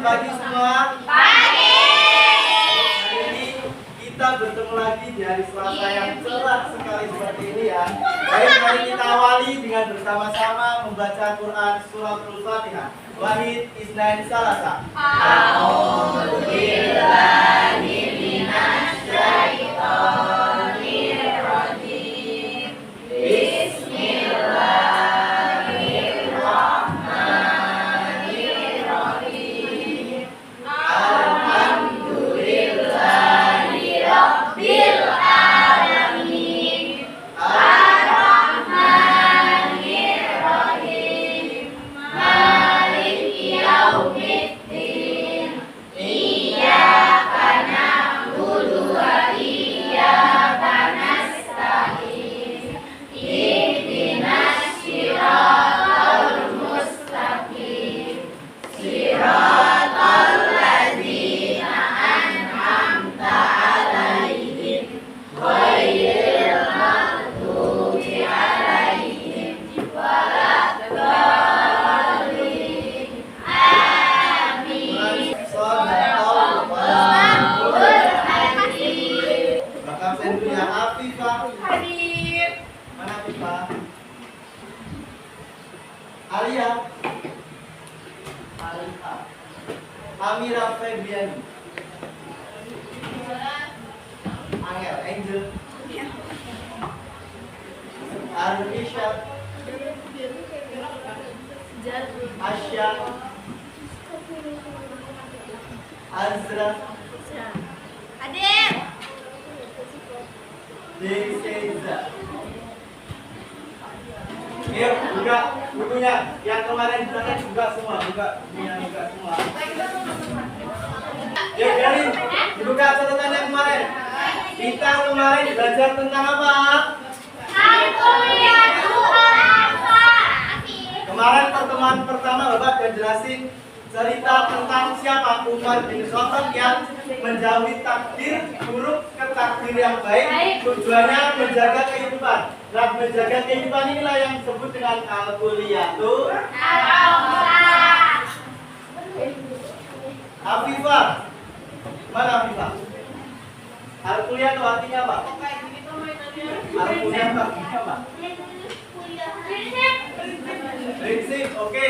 pagi semua. Pagi. Hari ini kita bertemu lagi di hari Selasa yang cerah sekali seperti ini ya. Baik, mari kita awali dengan bersama-sama membaca Quran surah Al-Fatihah. Wahid Isnain Salasa. A'udzubillahi minasyaitonir rajim. Bismillahirrahmanirrahim. Alhamdulillahi rabbil alamin. Ar-Rahmanir Rahim. Maliki yaumiddin. Iyyaka na'budu wa iyyaka nasta'in. Ihdinas siratal mustaqim. Siratal ladzina an'amta 'alaihim ghairil maghdubi 'alaihim waladdallin. Amin. Shadaqallahul azim. Bakal saya dulu ya. Afifah. Hadir. Mana Afifah? Alia. Alia. Amira Febriani. Angel. Angel. Arisha. Asya. Azra. Hadir. Deseza. Yuk, buka bukunya. Yang kemarin ditangan buka semua, buka bukunya, buka semua. Yuk, Garin, dibuka catatan yang kemarin. Kita kemarin belajar tentang apa? Kemarin pertemuan pertama Bapak sudah jelasin cerita tentang siapa Umar bin Khattab yang menjauhi takdir buruk ke takdir yang baik, tujuannya menjaga kehidupan. Nah, menjaga kehidupan inilah yang disebut dengan al-kulliyatu. Afifah, mana Afifah? Al-kulliyatu artinya apa? Al-kulliyatu artinya apa? Prinsip, oke.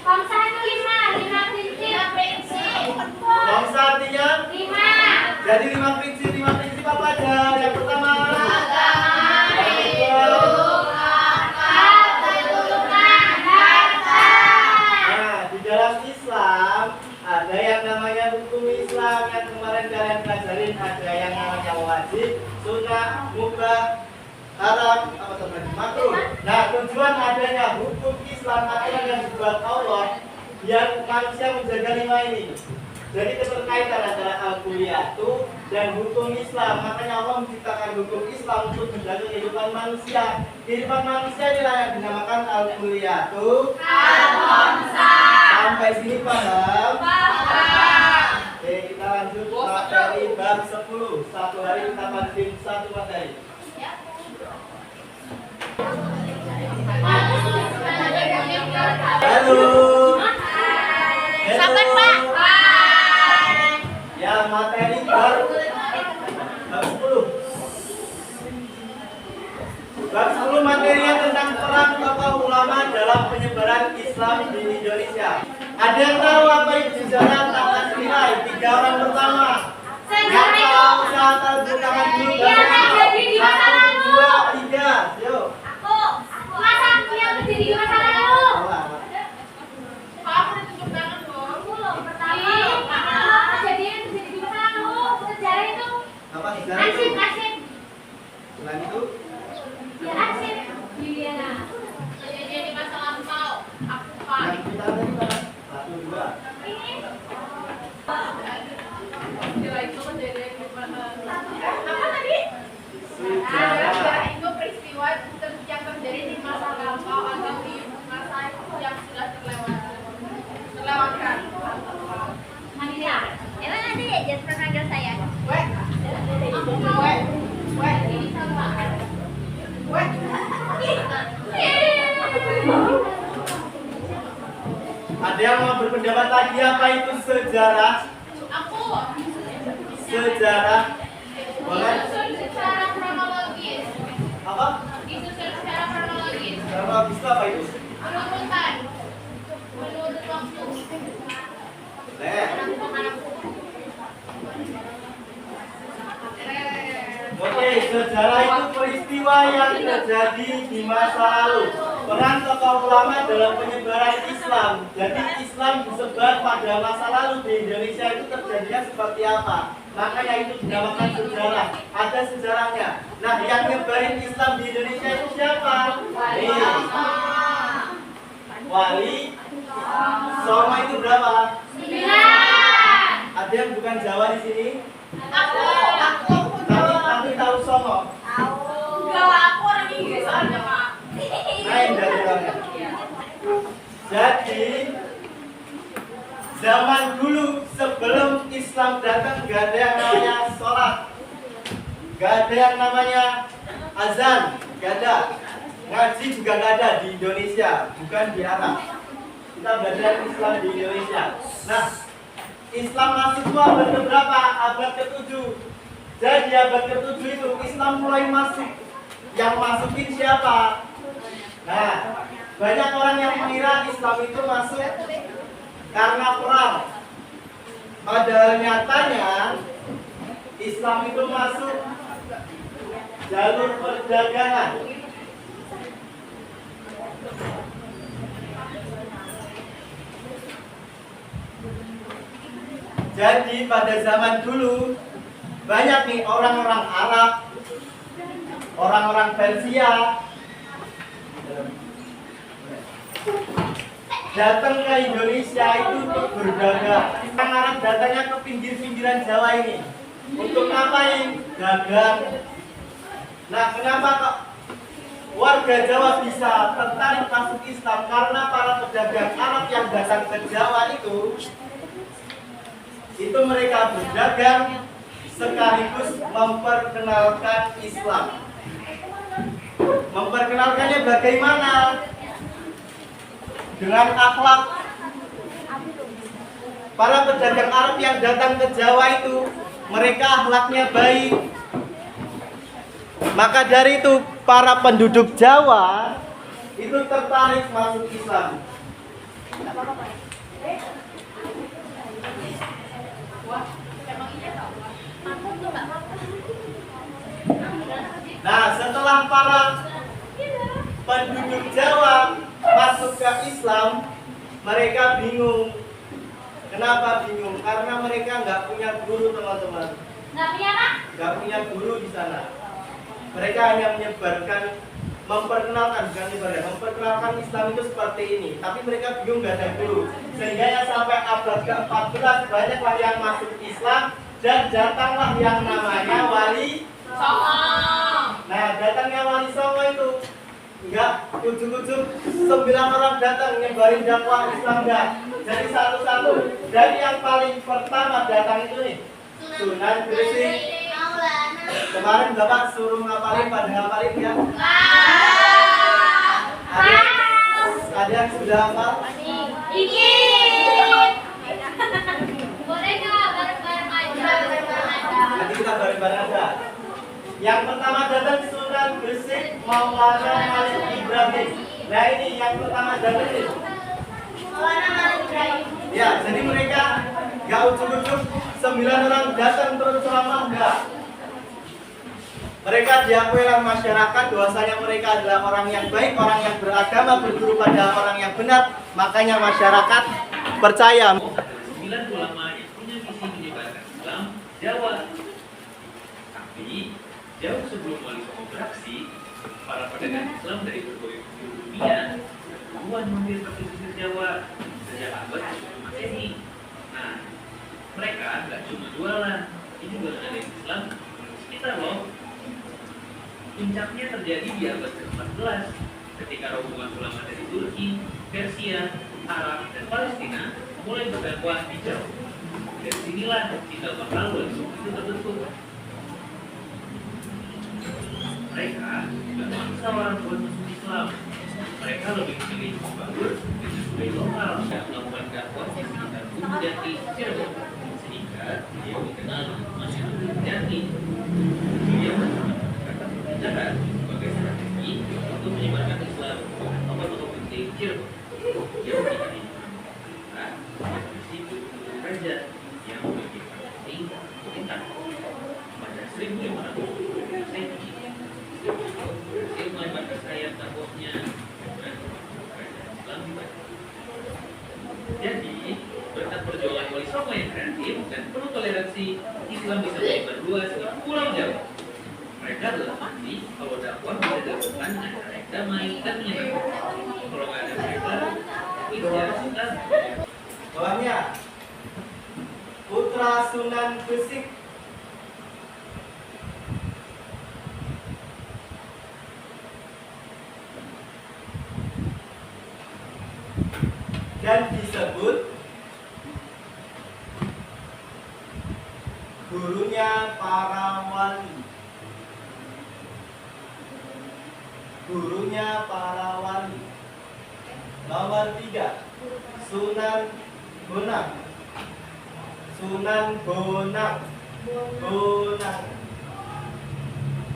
Bangsa itu lima prinsip. Bangsa artinya? 5. Jadi 5 prinsip apa aja? Yang pertama, Agama, hidup, akal, keturunan, harta. nah, di dalam Islam ada yang namanya hukum Islam yang kemarin kalian pelajarin, ada yang namanya wajib, sunnah, mubah, haram, apa tadi? Makruh. Nah, tujuan adanya hukum Islam aturan yang dibuat Allah biar manusia menjaga 5 ini. Jadi keterkaitan antara al-kulliyatu dan hukum Islam. Makanya Allah menciptakan hukum Islam untuk menjaga kehidupan manusia. Kehidupan manusia inilah yang dinamakan al-kulliyatu. Sampai sini paham? Oke, kita lanjut materi bab 10. Satu hari kita panjang satu materi. Halo. Sabar, Pak. Ya, materi bab 10. Bab 10 materinya tentang peran tokoh ulama dalam penyebaran Islam di Indonesia. Ada yang tahu apa itu sejarah tata nilai? 3 orang pertama. Yang tahu usaha tangan dulu. Iya, jadi di masa lalu. 1, 2, 3. Yuk. Masa yang terjadi di masa lalu. Aku ditunjuk tangan dong. Aku loh pertama. Kejadian yang terjadi di masa lalu. Sejarah itu Apa sejarah itu? arsip. Selain itu, Ya arsip. Iya. Kejadian di masa lampau. Aku Pak. yang kita tadi kan 1, 2. Gila itu kejadian di mana? Apa tadi? Sejarah. Itu peristiwa yang terjadi di masa lampau atau di masa yang sudah terlewatkan. Manusia. Emang ada ya jangan panggil saya. Weh. Weh. Weh. Weh. pendapat lagi apa itu sejarah? Aku. Sejarah. Boleh? Disusun secara kronologis. Apa? Disusun secara kronologis. Kronologis itu apa itu? Urutan. Menurut waktu. Boleh. Oke, sejarah itu peristiwa yang terjadi di masa lalu. Peran tokoh ulama dalam penyebaran Islam. Jadi Islam disebar pada masa lalu di Indonesia itu terjadinya seperti apa? Makanya itu dinamakan sejarah. Ada sejarahnya. Nah, yang nyebarin Islam di Indonesia itu siapa? Wali Songo itu berapa? 9. Ada yang bukan Jawa di sini? Aku. Tapi tahu Songo? Enggak, aku orang Inggris soalnya, Pak. Main dari orangnya. Jadi zaman dulu sebelum Islam datang gak ada yang namanya sholat, gak ada yang namanya azan, gak ada. Ngaji juga gak ada di Indonesia, bukan di Arab. Kita belajar Islam di Indonesia. Nah, Islam masuk itu abad keberapa? Abad ke-7. Jadi abad ke-7 itu Islam mulai masuk. Yang masukin siapa? Nah, banyak orang yang mengira Islam itu masuk karena perang. Padahal nyatanya Islam itu masuk jalur perdagangan. Jadi pada zaman dulu banyak nih orang-orang Arab, orang-orang Persia datang ke Indonesia itu untuk berdagang. Orang Arab datangnya ke pinggir-pinggiran Jawa ini. Untuk ngapain? Dagang. Nah, kenapa kok warga Jawa bisa tertarik masuk Islam? Karena para pedagang Arab yang datang ke Jawa itu mereka berdagang sekaligus memperkenalkan Islam. Memperkenalkannya bagaimana? Dengan akhlak. Para pedagang Arab yang datang ke Jawa itu mereka akhlaknya baik. Maka dari itu para penduduk Jawa itu tertarik masuk Islam. Nah, setelah para penduduk Jawa masuk ke Islam, mereka bingung. Kenapa bingung? Karena mereka nggak punya guru, teman-teman. Nggak punya apa? Nggak punya guru di sana. Mereka hanya menyebarkan, memperkenalkan Islam itu seperti ini. Tapi mereka bingung, nggak ada guru. Sehingga ya sampai abad ke-14 banyaklah yang masuk Islam dan datanglah yang namanya Wali Songo. Nah, datangnya Wali Songo itu enggak ujung-ujung 9 orang datang nyebarin dakwah Islam enggak. Jadi satu-satu. Dan yang paling pertama datang itu nih Sunan Gresik. Kemarin Bapak suruh ngapalin, pada ngapalin ya? Ada yang sudah hafal? Dikit. Boleh nggak bareng-bareng aja? Nanti kita bareng-bareng aja. Yang pertama datang Sunan Gresik Maulana Malik Ibrahim. Nah ini yang pertama datang ini. Maulana Malik Ibrahim. Ya, jadi mereka nggak ujuk-ujuk 9 orang datang terus ceramah enggak. Mereka diakui oleh masyarakat bahwasanya mereka adalah orang yang baik, orang yang beragama, berguru pada orang yang benar. Makanya masyarakat percaya. 9 ulama yang punya misi menyebarkan Islam Jawa. Tapi jauh sebelum Wali Songo beraksi, para pedagang Islam dari berbagai penjuru dunia duluan mampir ke pesisir Jawa sejak abad sebelum Masehi. Nah, mereka nggak cuma jualan, ini juga ngadain Islam di sekitar loh. Puncaknya terjadi di abad ke-14 ketika rombongan ulama dari Turki, Persia, Arab, dan Palestina mulai berdakwah di Jawa. Dari sinilah cikal bakal Wali Songo itu terbentuk. Mereka tidak maksa orang buat masuk Islam. Mereka lebih memilih membangun dengan budaya lokal dan melakukan dakwah Jati Cirebon, sehingga beliau dikenal masyarakat Jati. Beliau kata pembelajaran sebagai strategi untuk menyebarkan Islam tokoh-tokoh penting Cirebon. Beliau menjadi prinsip raja yang memiliki peran penting pemerintah. Pada 1500 Masehi, berhasil melebarkan sayap dakwahnya dan kerajaan Islam di Batak. Jadi, berkat perjuangan Wali Songo yang kreatif dan penuh toleransi, Islam bisa menyebar luas di Pulau Jawa. Mereka adalah bukti kalau dakwah bisa dilakukan dengan cara yang damai dan menyenangkan. Kalau nggak ada mereka, Islam kita. Bawahnya Putra Sunan Gresik. Dan disebut gurunya para wali. Gurunya para wali. Nomor 3, Sunan Bonang. Sunan Bonang. Bonang.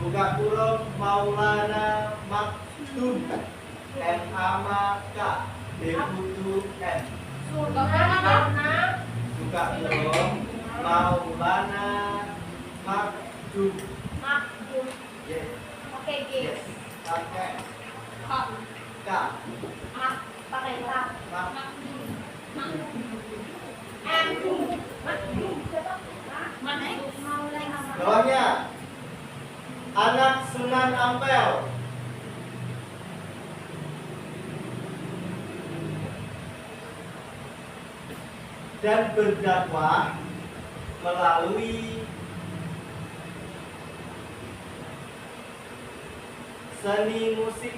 Buka kurung Maulana Makdum. M.A.M.K. Deputu N. Buka kurung Maulana Makdum. Yes. Oke, G. Yes. Pakai K. Pakai K. Bawahnya anak Sunan Ampel. Dan berdakwah melalui seni musik.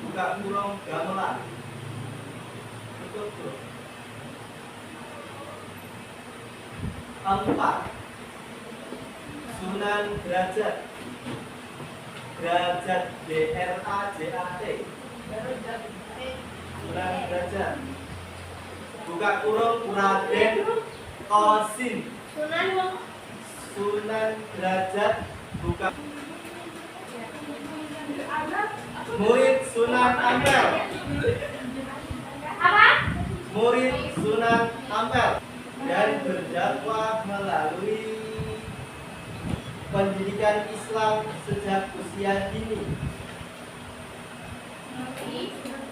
Buka kurung gamelan. Betul. 4, Sunan Derajat. Derajat D-R-A-J-A-T. Sunan Derajat. Buka kurung Raden Qasim. Sunan Derajat. Buka murid Sunan Ampel. Apa? Murid Sunan Ampel. Dan berdakwah melalui pendidikan Islam sejak usia dini.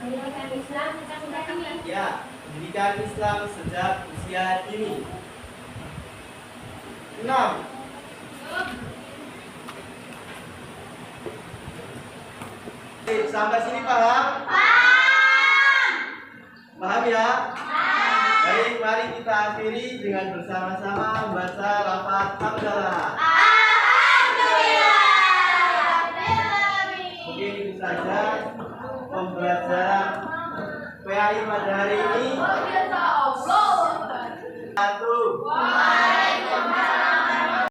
Pendidikan Islam sejak usia dini. Ya, pendidikan Islam sejak usia dini. 6. Oke, sampai sini paham? Paham ya? Baik, mari kita akhiri dengan bersama-sama membaca lafaz hamdalah.